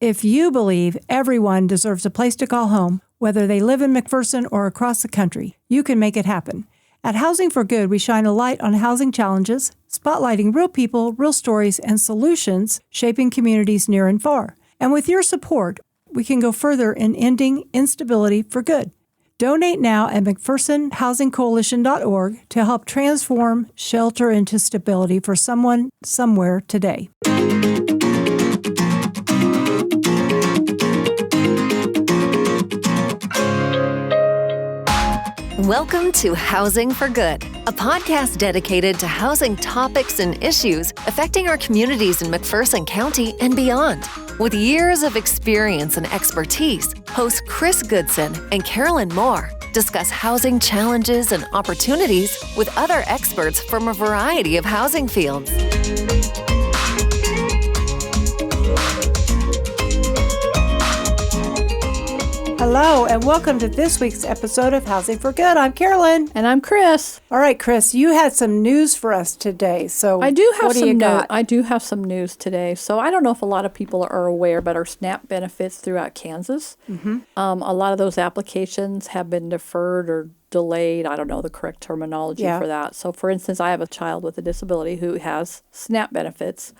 If you believe everyone deserves a place to call home, whether they live in McPherson or across the country, you can make it happen. At Housing for Good, we shine a light on housing challenges, spotlighting real people, real stories, and solutions shaping communities near and far. And with your support, we can go further in ending instability for good. Donate now at McPhersonHousingCoalition.org to help transform shelter into stability for someone, somewhere today. Welcome to Housing for Good, a podcast dedicated to housing topics and issues affecting our communities in McPherson County and beyond. With years of experience and expertise, hosts Chris Goodson and Karolyn Moore discuss housing challenges and opportunities with other experts from a variety of housing fields. Hello, and welcome to this week's episode of Housing for Good. I'm Karolyn. And I'm Chris. All right, Chris, you had some news for us today. So I do have what do you got? I do have some news today. So I don't know if a lot of people are aware, but our SNAP benefits throughout Kansas, a lot of those applications have been deferred or delayed. I don't know the correct terminology for that. So, for instance, I have a child with a disability who has SNAP benefits.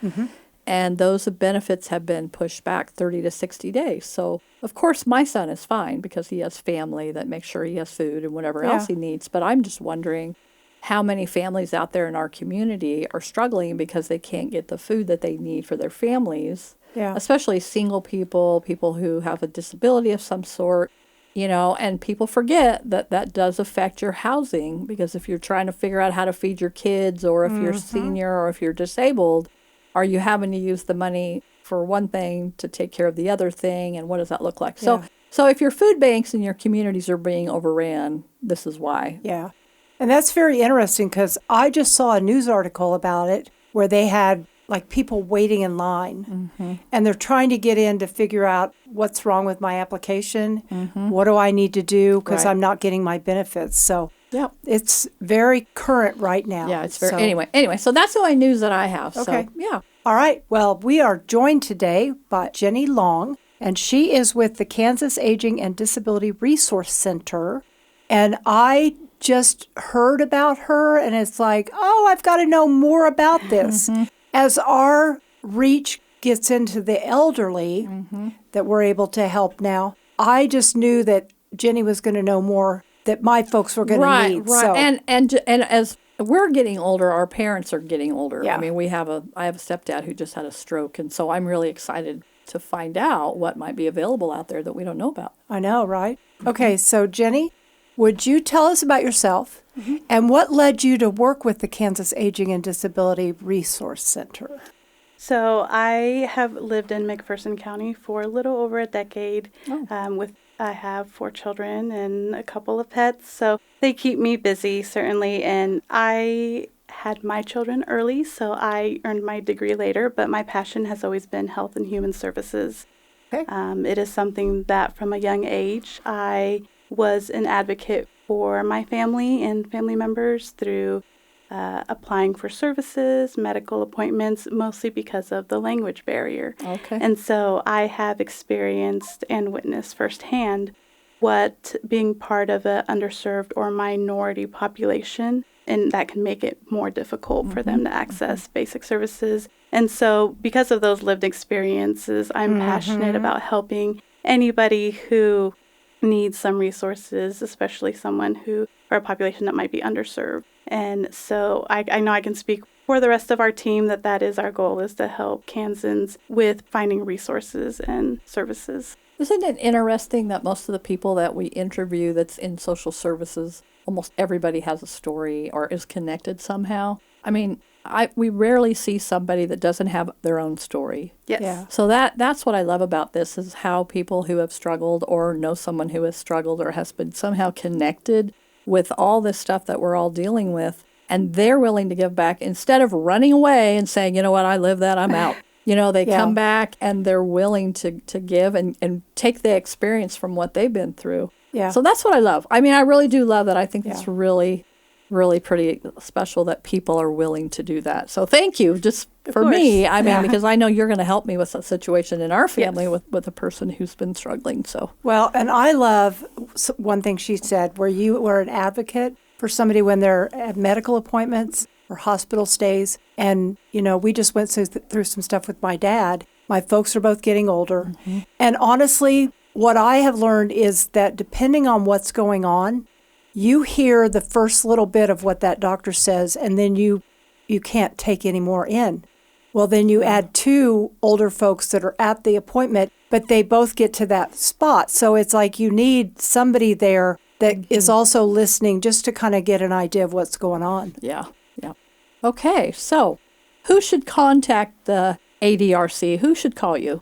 And those benefits have been pushed back 30 to 60 days. So, of course, my son is fine because he has family that makes sure he has food and whatever else he needs. But I'm just wondering how many families out there in our community are struggling because they can't get the food that they need for their families, especially single people, people who have a disability of some sort. You know, and people forget that that does affect your housing because if you're trying to figure out how to feed your kids or if you're senior or if you're disabled, are you having to use the money for one thing to take care of the other thing, and what does that look like? So if your food banks in your communities are being overran, this is why. Yeah, and that's very interesting because I just saw a news article about it where they had like people waiting in line, and they're trying to get in to figure out what's wrong with my application, what do I need to do because I'm not getting my benefits. So it's very current right now. Yeah, it's very anyway. So that's the only news that I have. Okay. So, yeah. All right. Well, we are joined today by Jenny Long, and she is with the Kansas Aging and Disability Resource Center. And I just heard about her, and it's like, oh, I've got to know more about this. As our reach gets into the elderly that we're able to help now, I just knew that Jenny was going to know more that my folks were going to need. Right. So. And as we're getting older, our parents are getting older. Yeah. I mean, I have a stepdad who just had a stroke, and so I'm really excited to find out what might be available out there that we don't know about. I know, right? Okay, so Jenny, would you tell us about yourself and what led you to work with the Kansas Aging and Disability Resource Center? So I have lived in McPherson County for a little over a decade. I have 4 children and a couple of pets, so they keep me busy, certainly. And I had my children early, so I earned my degree later, but my passion has always been health and human services. Okay. It is something that from a young age, I was an advocate for my family and family members through applying for services, medical appointments, mostly because of the language barrier. Okay. And so I have experienced and witnessed firsthand what being part of an underserved or minority population, and that can make it more difficult for them to access basic services. And so because of those lived experiences, I'm passionate about helping anybody who needs some resources, especially someone who, or a population that might be underserved. And so I know I can speak for the rest of our team that is our goal, is to help Kansans with finding resources and services. Isn't it interesting that most of the people that we interview that's in social services, almost everybody has a story or is connected somehow? I mean, we rarely see somebody that doesn't have their own story. Yes. Yeah. So that's what I love about this, is how people who have struggled or know someone who has struggled or has been somehow connected with all this stuff that we're all dealing with, and they're willing to give back instead of running away and saying, you know what, I live that, I'm out. You know, they come back and they're willing to give and take the experience from what they've been through. Yeah. So that's what I love. I mean, I really do love that. I think it's really really pretty special that people are willing to do that. So thank you. Just for me, I mean, because I know you're going to help me with a situation in our family with a person who's been struggling. So Well, and I love one thing she said, where you were an advocate for somebody when they're at medical appointments or hospital stays. And, you know, we just went through some stuff with my dad. My folks are both getting older. And honestly, what I have learned is that depending on what's going on, you hear the first little bit of what that doctor says, and then you can't take any more in. Well, then you add two older folks that are at the appointment, but they both get to that spot. So it's like you need somebody there that is also listening just to kind of get an idea of what's going on. yeah. Okay, so who should contact the ADRC? Who should call you?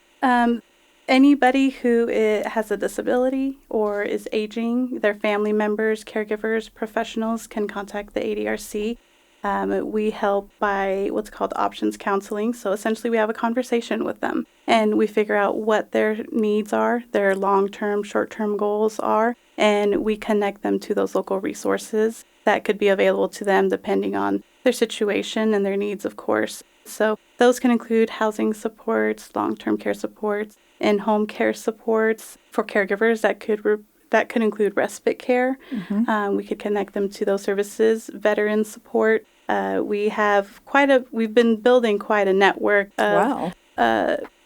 Anybody who has a disability or is aging, their family members, caregivers, professionals can contact the ADRC. We help by what's called options counseling. So essentially we have a conversation with them and we figure out what their needs are, their long-term, short-term goals are, and we connect them to those local resources that could be available to them depending on their situation and their needs, of course. So those can include housing supports, long-term care supports, in-home care supports for caregivers that could include respite care. We could connect them to those services, veteran support. We've been building quite a network of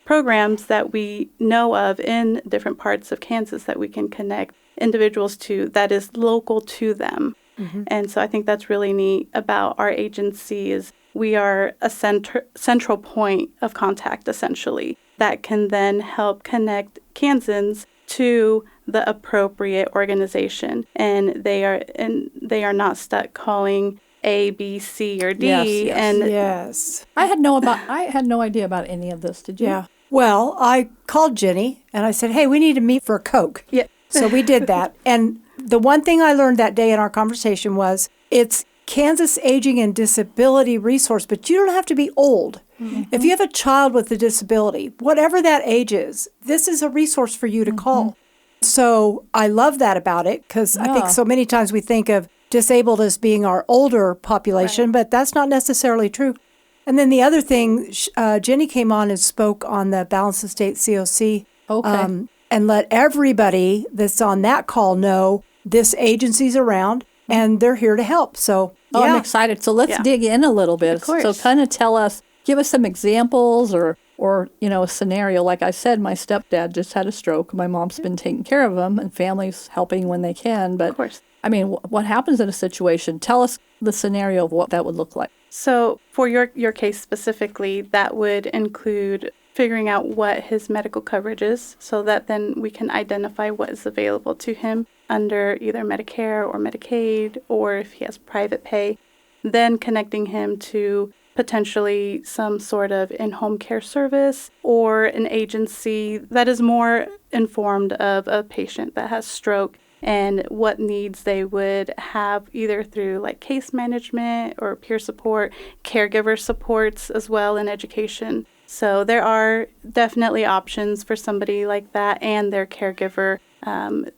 programs that we know of in different parts of Kansas that we can connect individuals to that is local to them. And so I think that's really neat about our agency is we are a central point of contact, essentially, that can then help connect Kansans to the appropriate organization. And they are not stuck calling A, B, C, or D. Yes. I had no idea about any of this. Did you? Yeah. Well, I called Jenny and I said, hey, we need to meet for a Coke. Yeah. So we did that. And the one thing I learned that day in our conversation was it's Kansas Aging and Disability Resource, but you don't have to be old. If you have a child with a disability, whatever that age is, this is a resource for you to call. So I love that about it because I think so many times we think of disabled as being our older population, but that's not necessarily true. And then the other thing, Jenny came on and spoke on the Balanced Estate COC and let everybody that's on that call know this agency's around and they're here to help. So I'm excited. So let's dig in a little bit. Of course. So kind of give us some examples or a scenario. Like I said, my stepdad just had a stroke. My mom's been taking care of him and families helping when they can. But of course. I mean, what happens in a situation? Tell us the scenario of what that would look like. So for your case specifically, that would include figuring out what his medical coverage is so that then we can identify what is available to him under either Medicare or Medicaid or if he has private pay, then connecting him to potentially some sort of in-home care service or an agency that is more informed of a patient that has stroke and what needs they would have either through like case management or peer support, caregiver supports as well in education. So there are definitely options for somebody like that and their caregiver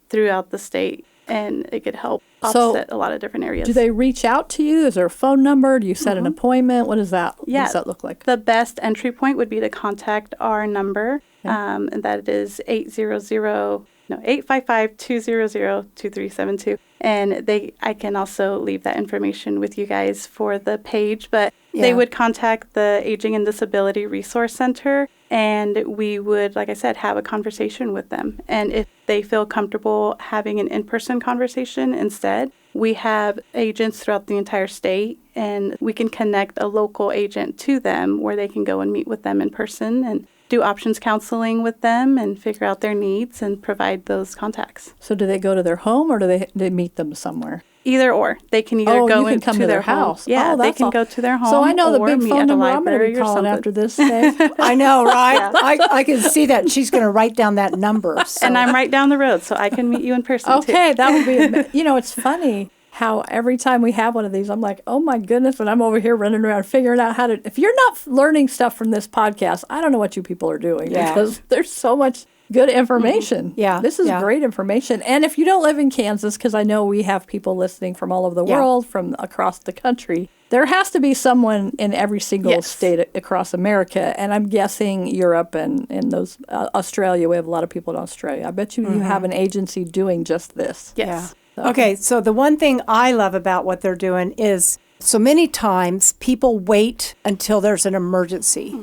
throughout the state, and it could help offset a lot of different areas. Do they reach out to you? Is there a phone number? Do you set an appointment? What does that look like? The best entry point would be to contact our number, and that is 855-200-2372. And I can also leave that information with you guys for the page, but they would contact the Aging and Disability Resource Center, and we would, like I said, have a conversation with them. And if they feel comfortable having an in-person conversation instead, we have agents throughout the entire state, and we can connect a local agent to them where they can go and meet with them in person and do options counseling with them and figure out their needs and provide those contacts. So do they go to their home or do they meet them somewhere? Either or. They can either go into to their house. Home. Yeah, they can go to their home. So I know the or big meet phone at a number I'm going to library be or calling something. after this day. I know, right? I can see that. She's going to write down that number. So. And I'm right down the road, so I can meet you in person too. Okay, that would be, it's funny how every time we have one of these, I'm like, oh my goodness, and I'm over here running around figuring out if you're not learning stuff from this podcast, I don't know what you people are doing because there's so much good information. Yeah, This is yeah. great information. And if you don't live in Kansas, because I know we have people listening from all over the Yeah. world, from across the country, there has to be someone in every single Yes. state across America. And I'm guessing Europe and those Australia. We have a lot of people in Australia. I bet you have an agency doing just this. Yes. Okay, so the one thing I love about what they're doing is so many times people wait until there's an emergency.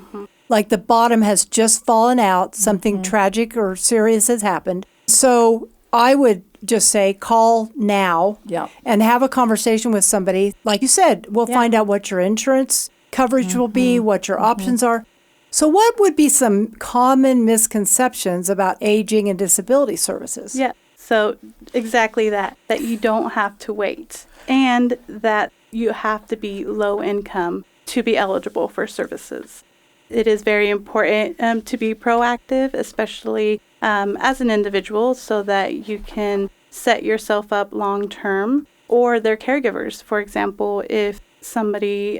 Like the bottom has just fallen out, something tragic or serious has happened. So I would just say call now Yeah. and have a conversation with somebody. Like you said, we'll find out what your insurance coverage will be, what your options are. So what would be some common misconceptions about aging and disability services? Yeah. So exactly that you don't have to wait, and that you have to be low income to be eligible for services. It is very important to be proactive, especially as an individual, so that you can set yourself up long term, or their caregivers. For example, if somebody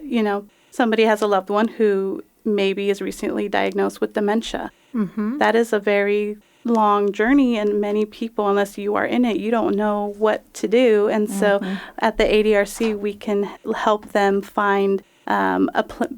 has a loved one who maybe is recently diagnosed with dementia, that is a very long journey, and many people, unless you are in it, you don't know what to do. And so at the ADRC, we can help them find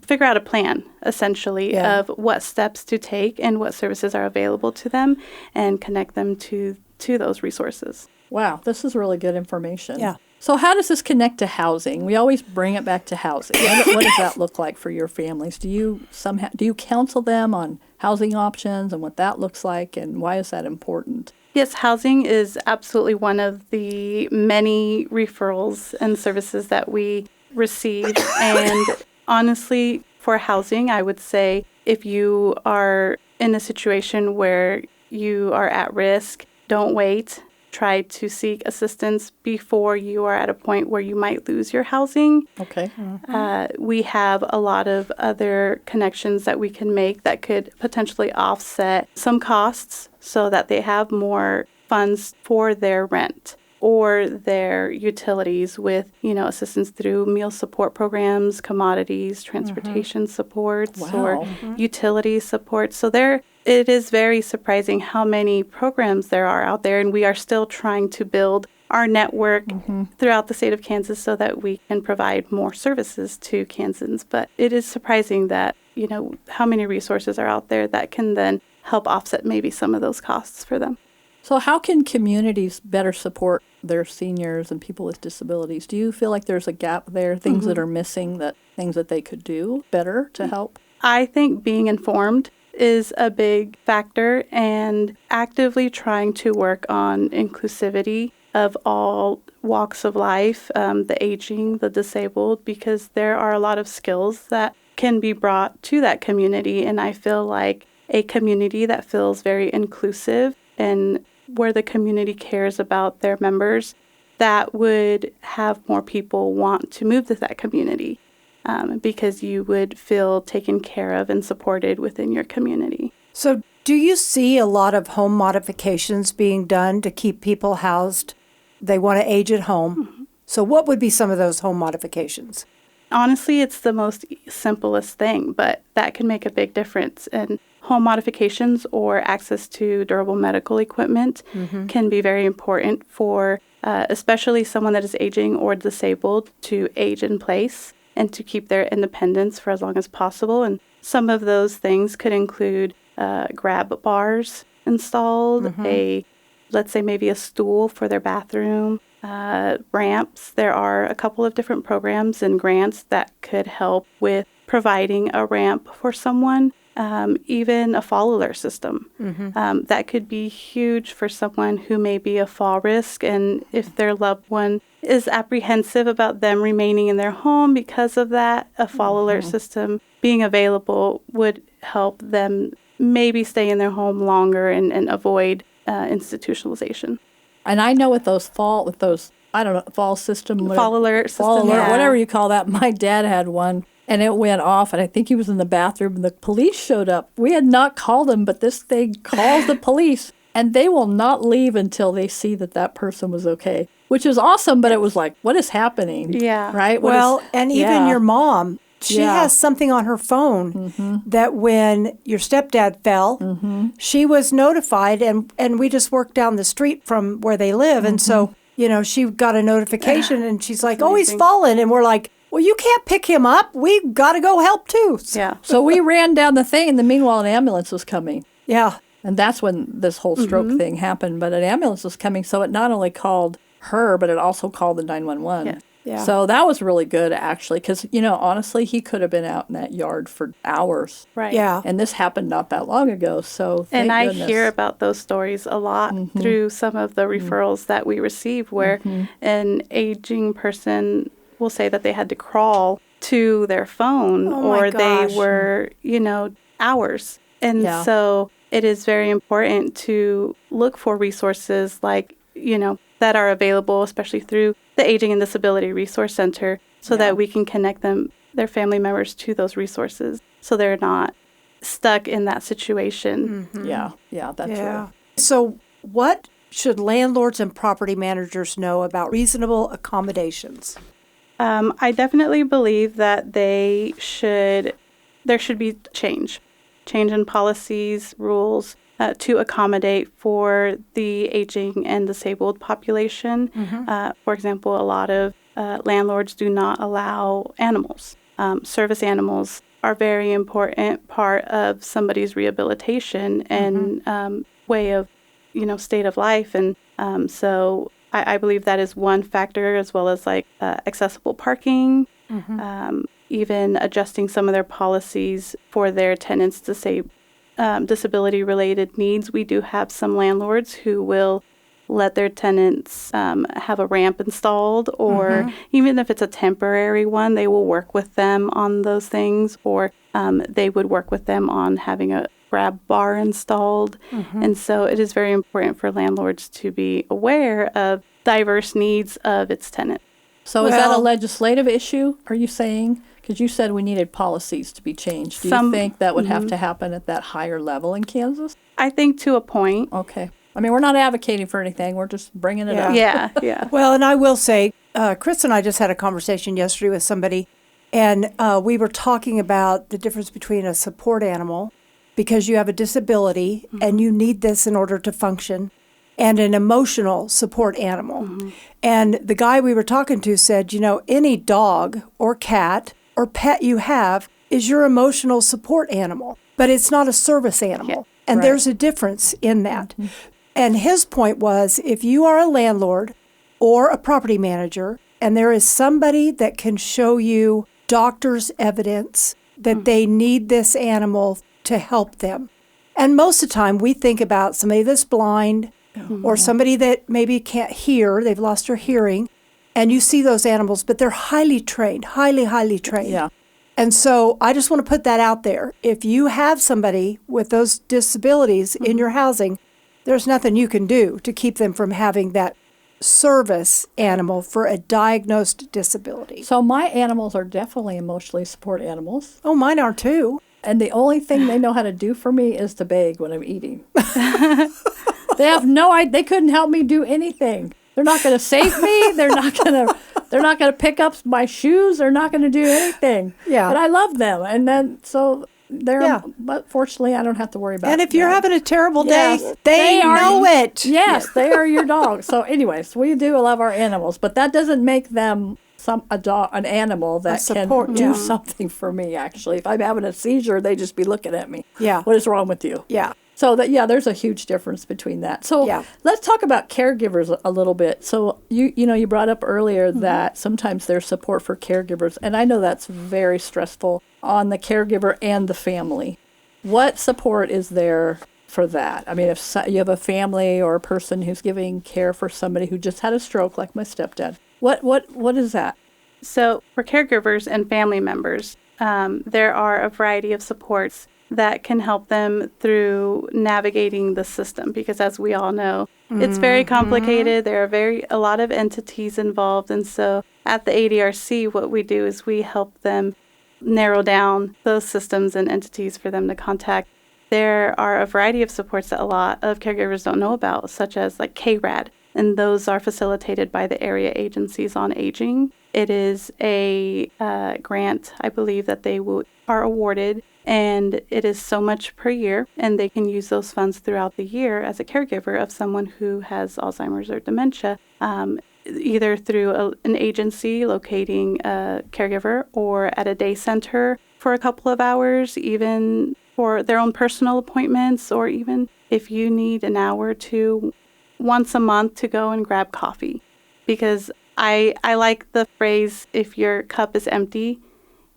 figure out a plan, essentially, of what steps to take and what services are available to them, and connect them to those resources. Wow, this is really good information. Yeah. So how does this connect to housing? We always bring it back to housing. What does that look like for your families? Do you counsel them on housing options and what that looks like, and why is that important? Yes, housing is absolutely one of the many referrals and services that we receive. And honestly, for housing, I would say if you are in a situation where you are at risk, don't wait. Try to seek assistance before you are at a point where you might lose your housing. Okay. We have a lot of other connections that we can make that could potentially offset some costs so that they have more funds for their rent or their utilities, with, assistance through meal support programs, commodities, transportation supports, or utility supports. So it is very surprising how many programs there are out there, and we are still trying to build our network throughout the state of Kansas so that we can provide more services to Kansans. But it is surprising that, how many resources are out there that can then help offset maybe some of those costs for them. So how can communities better support their seniors and people with disabilities? Do you feel like there's a gap there, things that are missing, things that they could do better to help? I think being informed is a big factor, and actively trying to work on inclusivity of all walks of life, the aging, the disabled, because there are a lot of skills that can be brought to that community. And I feel like a community that feels very inclusive and where the community cares about their members, that would have more people want to move to that community. Because you would feel taken care of and supported within your community. So do you see a lot of home modifications being done to keep people housed? They want to age at home. So what would be some of those home modifications? Honestly, it's the most simplest thing, but that can make a big difference. And home modifications or access to durable medical equipment can be very important for especially someone that is aging or disabled to age in place and to keep their independence for as long as possible. And some of those things could include grab bars installed, let's say maybe a stool for their bathroom, ramps. There are a couple of different programs and grants that could help with providing a ramp for someone, even a fall alert system. That could be huge for someone who may be a fall risk, and if their loved one is apprehensive about them remaining in their home because of that, a fall alert system being available would help them maybe stay in their home longer and avoid institutionalization. And I know with those fall system, Fall alert system. fall alert, yeah. whatever you call that. My dad had one, and it went off, and I think he was in the bathroom, and the police showed up. We had not called them, but this thing calls the police, and they will not leave until they see that person was okay, which is awesome. But it was like, what is happening? Yeah. Right? And even your mom, she has something on her phone that when your stepdad fell, she was notified, and we just worked down the street from where they live. And so, she got a notification, and she's like, oh, he's fallen. And we're like, well, you can't pick him up. We got to go help too. Yeah. So we ran down the thing, and meanwhile, an ambulance was coming. Yeah. And that's when this whole stroke thing happened. But an ambulance was coming, so it not only called her, but it also called the 911. Yeah. Yeah. So that was really good, actually, because, honestly, he could have been out in that yard for hours. Right. Yeah. And this happened not that long ago, so thank And I goodness. hear about those stories a lot through some of the referrals that we receive, where an aging person will say that they had to crawl to their phone, Oh my or gosh. they were, hours. And Yeah. so it is very important to look for resources like, that are available, especially through the Aging and Disability Resource Center, so that we can connect their family members to those resources, so they're not stuck in that situation. Yeah, that's Yeah. right. So what should landlords and property managers know about reasonable accommodations? I definitely believe that there should be change in policies, rules, to accommodate for the aging and disabled population. For example, a lot of landlords do not allow animals. Service animals are a very important part of somebody's rehabilitation and way of, state of life. And so I believe that is one factor, as well as accessible parking, even adjusting some of their policies for their tenants to say disability-related needs. We do have some landlords who will let their tenants have a ramp installed, or even if it's a temporary one, they will work with them on those things, or they would work with them on having a grab bar installed. And so it is very important for landlords to be aware of diverse needs of its tenants. So is that a Well- legislative issue, are you saying? Because you said we needed policies to be changed. Do you think that would have to happen at that higher level in Kansas? I think to a point. Okay. I mean, we're not advocating for anything. We're just bringing it up. Yeah. Well, and I will say, Chris and I just had a conversation yesterday with somebody, and we were talking about the difference between a support animal, because you have a disability and you need this in order to function, and an emotional support animal. And the guy we were talking to said, any dog or cat or pet you have is your emotional support animal, but it's not a service animal. And Right. there's a difference in that. And his point was, if you are a landlord or a property manager, and there is somebody that can show you doctor's evidence that they need this animal to help them. And most of the time we think about somebody that's blind or somebody that maybe can't hear, they've lost their hearing, and you see those animals, but they're highly trained, highly trained. Yeah. And so I just want to put that out there. If you have somebody with those disabilities in your housing, there's nothing you can do to keep them from having that service animal for a diagnosed disability. So my animals are definitely emotionally support animals. Oh, mine are too. And the only thing they know how to do for me is to beg when I'm eating. They have no idea. They couldn't help me do anything. They're not going to save me. They're not going to pick up my shoes. They're not going to do anything. Yeah. But I love them. And then, so they're, Yeah. but fortunately, I don't have to worry about And if you're that. having a terrible day, Yes. they are- know it. Yes, they are your dog. So anyways, we do love our animals, but that doesn't make them an animal that support, can do yeah. something for me, actually. If I'm having a seizure, they just be looking at me. Yeah. What is wrong with you? Yeah. So there's a huge difference between that. So Yeah. let's talk about caregivers a little bit. So you brought up earlier that sometimes there's support for caregivers, and I know that's very stressful on the caregiver and the family. What support is there for that? I mean, if you have a family or a person who's giving care for somebody who just had a stroke, like my stepdad, what is that? So for caregivers and family members, there are a variety of supports that can help them through navigating the system, because as we all know, it's very complicated. There are a lot of entities involved. And so at the ADRC, what we do is we help them narrow down those systems and entities for them to contact. There are a variety of supports that a lot of caregivers don't know about, such as like KRAD, and those are facilitated by the area agencies on aging. It is a grant, I believe, that they are awarded, and it is so much per year, and they can use those funds throughout the year as a caregiver of someone who has Alzheimer's or dementia, either through an agency locating a caregiver or at a day center for a couple of hours, even for their own personal appointments, or even if you need an hour or two once a month to go and grab coffee. Because I like the phrase, if your cup is empty,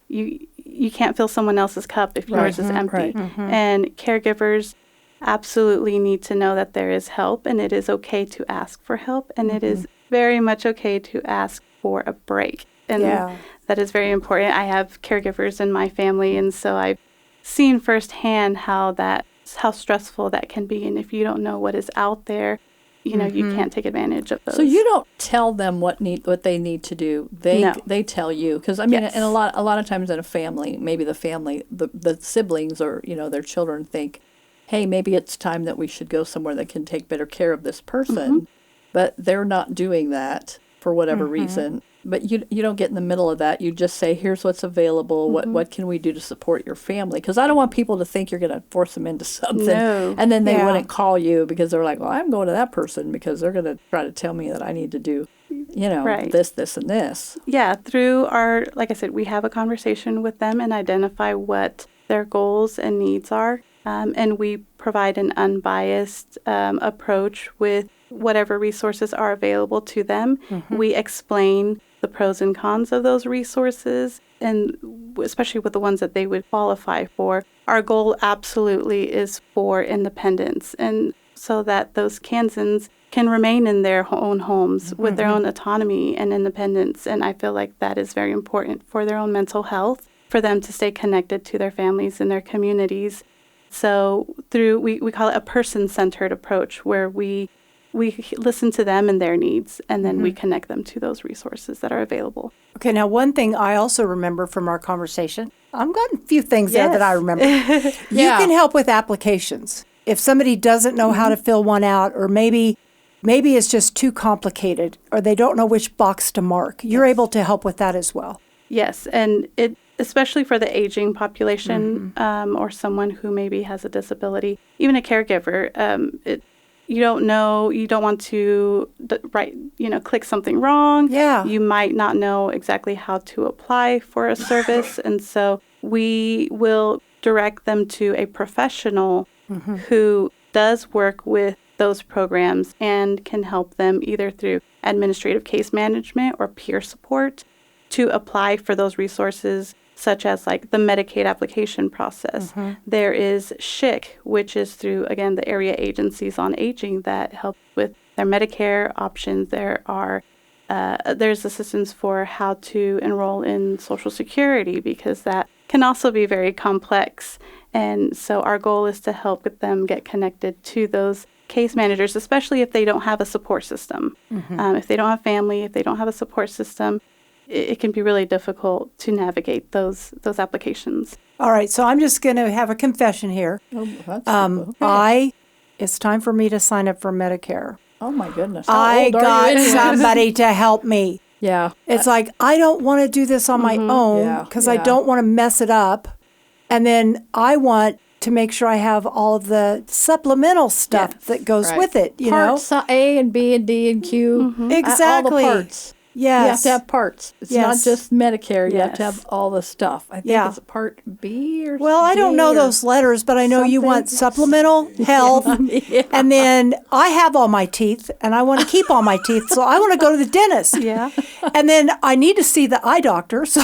you can't fill someone else's cup if yours is empty. And caregivers absolutely need to know that there is help, and it is okay to ask for help, and it is very much okay to ask for a break. And that is very important. I have caregivers in my family, and so I've seen firsthand how stressful that can be. And if you don't know what is out there, you know, you can't take advantage of those. So you don't tell them what they need to do. They tell you. Because I mean, and a lot of times in a family, maybe the siblings or, you know, their children think, hey, maybe it's time that we should go somewhere that can take better care of this person. But they're not doing that for whatever reason. But you don't get in the middle of that. You just say, here's what's available. What can we do to support your family? Because I don't want people to think you're going to force them into something. No. And then they wouldn't call you because they're like, well, I'm going to that person because they're going to try to tell me that I need to do, you know, this, and this. Yeah, through like I said, we have a conversation with them and identify what their goals and needs are. And we provide an unbiased approach with whatever resources are available to them. We explain the pros and cons of those resources, and especially with the ones that they would qualify for. Our goal absolutely is for independence, and so that those Kansans can remain in their own homes with their own autonomy and independence. And I feel like that is very important for their own mental health, for them to stay connected to their families and their communities. So we call it a person-centered approach, where we listen to them and their needs, and then we connect them to those resources that are available. Okay, now one thing I also remember from our conversation, I've got a few things there that I remember. You can help with applications. If somebody doesn't know how to fill one out, or maybe it's just too complicated, or they don't know which box to mark, you're able to help with that as well. Yes, and especially for the aging population, or someone who maybe has a disability, even a caregiver, you don't know, you don't want to click something wrong. Yeah. You might not know exactly how to apply for a service. And so we will direct them to a professional who does work with those programs and can help them either through administrative case management or peer support to apply for those resources, such as like the Medicaid application process. There is SHIC, which is through, again, the area agencies on aging that help with their Medicare options. There's assistance for how to enroll in Social Security, because that can also be very complex. And so our goal is to help with them get connected to those case managers, especially if they don't have a support system. If they don't have family, if they don't have a support system, it can be really difficult to navigate those applications. All right, so I'm just going to have a confession here. It's time for me to sign up for Medicare. Oh my goodness! I got somebody to help me. Yeah, it's like I don't want to do this on my own because I don't want to mess it up, and then I want to make sure I have all of the supplemental stuff that goes with it. You parts, know, A and B and D and Q. Exactly. All the parts. Yes. You have to have parts. It's not just Medicare. You have to have all the stuff. I think it's Part B or Well, I don't know those letters, but I know you want supplemental health. And then I have all my teeth, and I want to keep all my teeth, so I want to go to the dentist. And then I need to see the eye doctor, so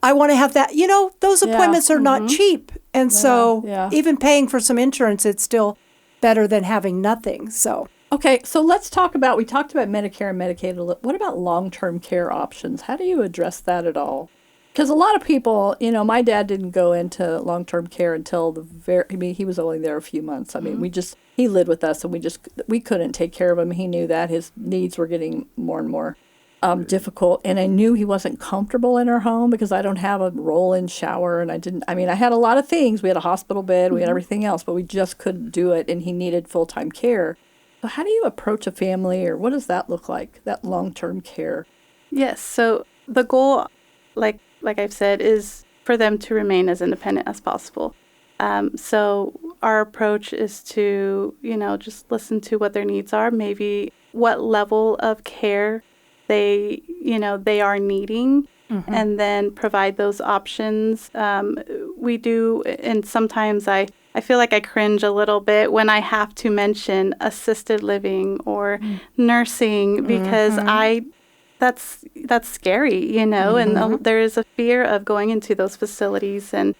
I want to have that. You know, those appointments are not cheap. And so even paying for some insurance, it's still better than having nothing. So. Okay, so we talked about Medicare and Medicaid. What about long-term care options? How do you address that at all? Because a lot of people, you know, my dad didn't go into long-term care until he was only there a few months. I mean, he lived with us, and we couldn't take care of him. He knew that his needs were getting more and more difficult, and I knew he wasn't comfortable in our home because I don't have a roll-in shower, and I had a lot of things. We had a hospital bed, we had everything else, but we just couldn't do it, and he needed full-time care. So how do you approach a family, or what does that look like, that long-term care? Yes, so the goal, like I've said, is for them to remain as independent as possible. So our approach is to, just listen to what their needs are, maybe what level of care they are needing, and then provide those options. We do, and sometimes I feel like I cringe a little bit when I have to mention assisted living or nursing, because that's scary, and there is a fear of going into those facilities and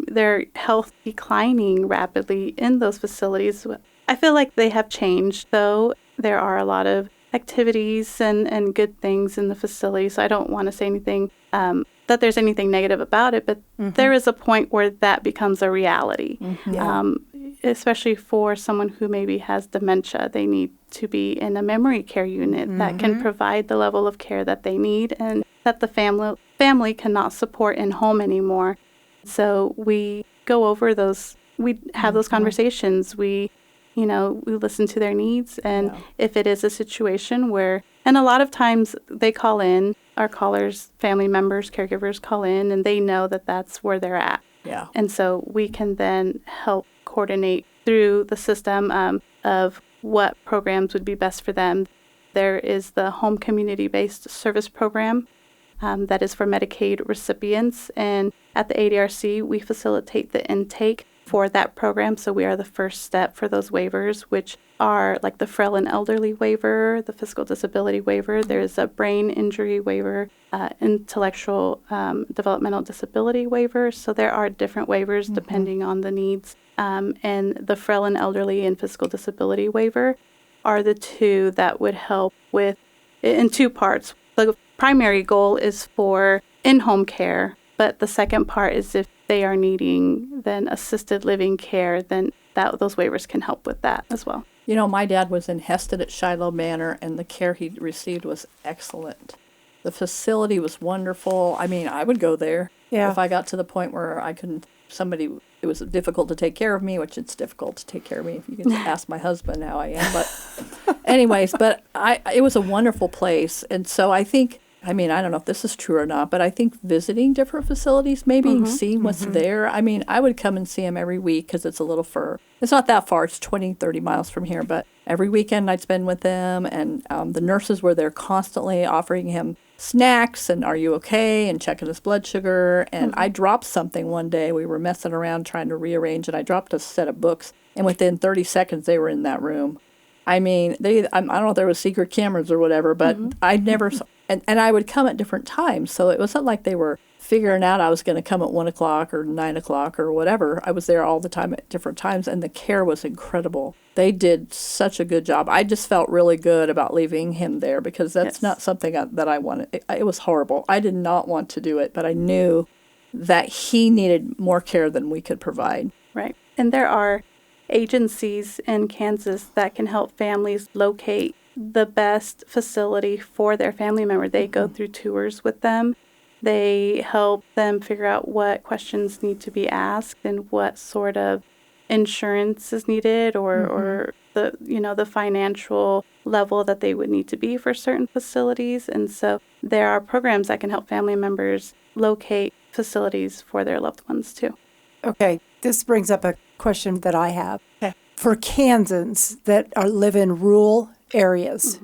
their health declining rapidly in those facilities. I feel like they have changed, though. There are a lot of activities and good things in the facility, so I don't want to say anything that there's anything negative about it, but there is a point where that becomes a reality. Especially for someone who maybe has dementia, they need to be in a memory care unit that can provide the level of care that they need and that the family cannot support in home anymore. So we go over those, we have those conversations, we listen to their needs, and if it is a situation where, and a lot of times they call in, our callers, family members, caregivers call in, and they know that that's where they're at. Yeah. And so we can then help coordinate through the system of what programs would be best for them. There is the home community-based service program that is for Medicaid recipients, and at the ADRC, we facilitate the intake for that program. So we are the first step for those waivers, which are like the frail and elderly waiver, the physical disability waiver. There's a brain injury waiver, intellectual developmental disability waiver. So there are different waivers depending on the needs. And the frail and elderly and physical disability waiver are the two that would help with, in two parts. The primary goal is for in-home care, but the second part is if they are needing then assisted living care, then those waivers can help with that as well. My dad was in Heston at Shiloh Manor, and the care he received was excellent. The facility was wonderful. I mean, I would go there if I got to the point where it was difficult to take care of me, which it's difficult to take care of me if you can ask my husband how I am. But anyways, it was a wonderful place. And so I think, I don't know if this is true or not, but I think visiting different facilities, maybe and seeing what's there. I would come and see him every week because it's a little it's not that far. It's 20, 30 miles from here. But every weekend I'd spend with them, and the nurses were there constantly offering him snacks and are you okay and checking his blood sugar. And I dropped something one day. We were messing around trying to rearrange, and I dropped a set of books, and within 30 seconds they were in that room. I don't know if there was secret cameras or whatever, but I'd never and I would come at different times, so it wasn't like they were figuring out I was going to come at 1 o'clock or 9 o'clock or whatever. I was there all the time at different times, and the care was incredible. They did such a good job. I just felt really good about leaving him there because that's not something that I wanted. It was horrible. I did not want to do it, but I knew that he needed more care than we could provide. Right. And there are agencies in Kansas that can help families locate the best facility for their family member. They go through tours with them. They help them figure out what questions need to be asked and what sort of insurance is needed or the financial level that they would need to be for certain facilities. And so there are programs that can help family members locate facilities for their loved ones too. Okay, this brings up a question that I have. Okay. For Kansans that live in rural areas,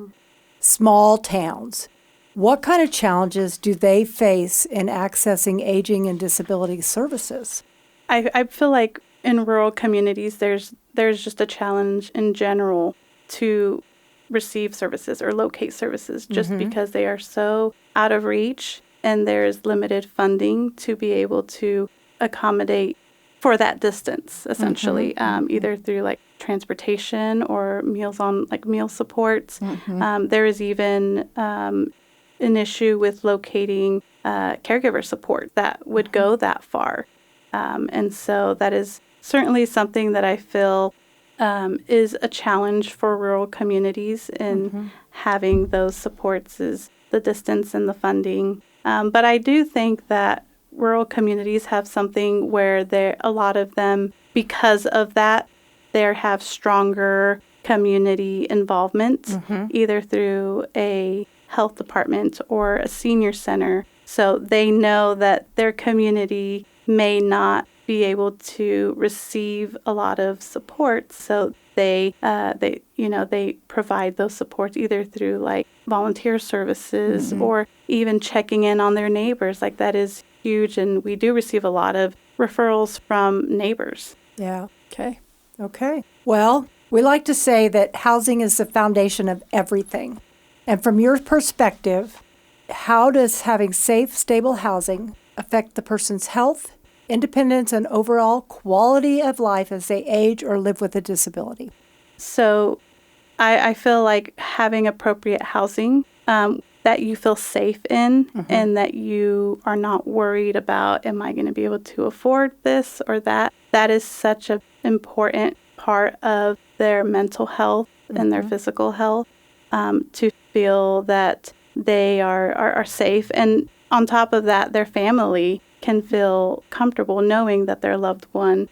small towns, what kind of challenges do they face in accessing aging and disability services? I feel like in rural communities, there's just a challenge in general to receive services or locate services just because they are so out of reach and there's limited funding to be able to accommodate for that distance, essentially, either through like transportation or meals on like meal supports. There is even an issue with locating caregiver support that would go that far. And so that is certainly something that I feel is a challenge for rural communities in having those supports is the distance and the funding. But I do think that rural communities have something where a lot of them, because of that, they have stronger community involvement, either through a health department or a senior center. So they know that their community may not be able to receive a lot of support. So they provide those supports either through like volunteer services or even checking in on their neighbors. Like that is huge. And we do receive a lot of referrals from neighbors. Yeah. Okay. Well, we like to say that housing is the foundation of everything. And from your perspective, how does having safe, stable housing affect the person's health, independence, and overall quality of life as they age or live with a disability? So I feel like having appropriate housing that you feel safe in and that you are not worried about, am I going to be able to afford this or that? That is such an important part of their mental health and their physical health, to feel that they are safe. And on top of that, their family can feel comfortable knowing that their loved one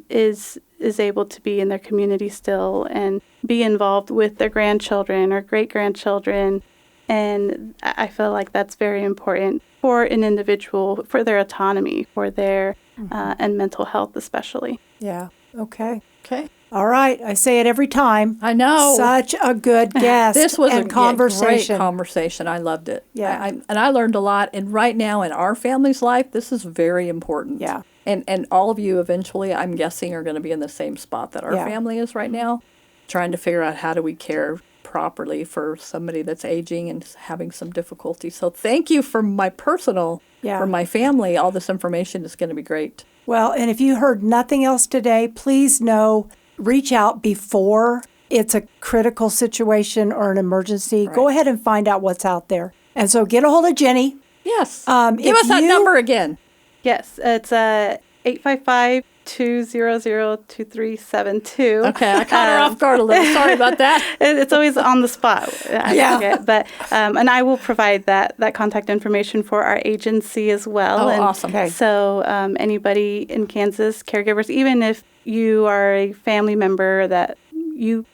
is able to be in their community still and be involved with their grandchildren or great-grandchildren. And I feel like that's very important for an individual, for their autonomy, for their and mental health especially. Yeah. Okay. Okay. All right. I say it every time. I know. Such a good guest. This was and a conversation. great conversation. I loved it. Yeah. And I learned a lot. And right now in our family's life, this is very important. Yeah. And all of you eventually, I'm guessing, are going to be in the same spot that our Yeah. family is right now, trying to figure out how do we care properly for somebody that's aging and having some difficulty. So thank you for my personal, Yeah. for my family. All this information is going to be great. Well, and if you heard nothing else today, please know, reach out before it's a critical situation or an emergency. Right. Go ahead and find out what's out there. And so get a hold of Jenny. Yes. If Give us that you- number again. Yes, it's 855-200-2372. Okay, I caught her off guard a little. Sorry about that. It's always on the spot. I Yeah. forget. But and I will provide that contact information for our agency as well. Oh, and awesome. Okay. So anybody in Kansas, caregivers, even if you are a family member that your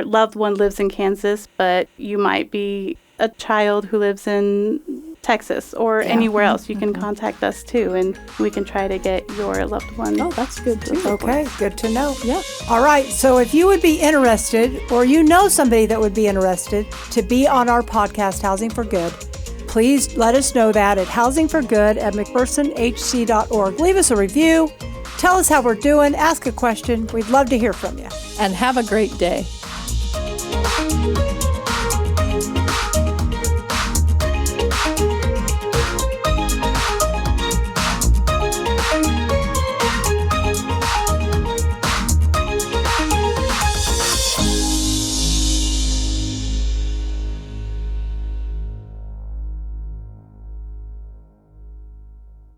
loved one lives in Kansas, but you might be a child who lives in Texas or anywhere else, you can contact us too, and we can try to get your loved one. Oh, that's good too. Okay, good to know. Yeah. All right, so if you would be interested, or you know somebody that would be interested to be on our podcast, Housing for Good, please let us know that at housingforgood@mcphersonhc.org. Leave us a review. Tell us how we're doing. Ask a question. We'd love to hear from you. And have a great day.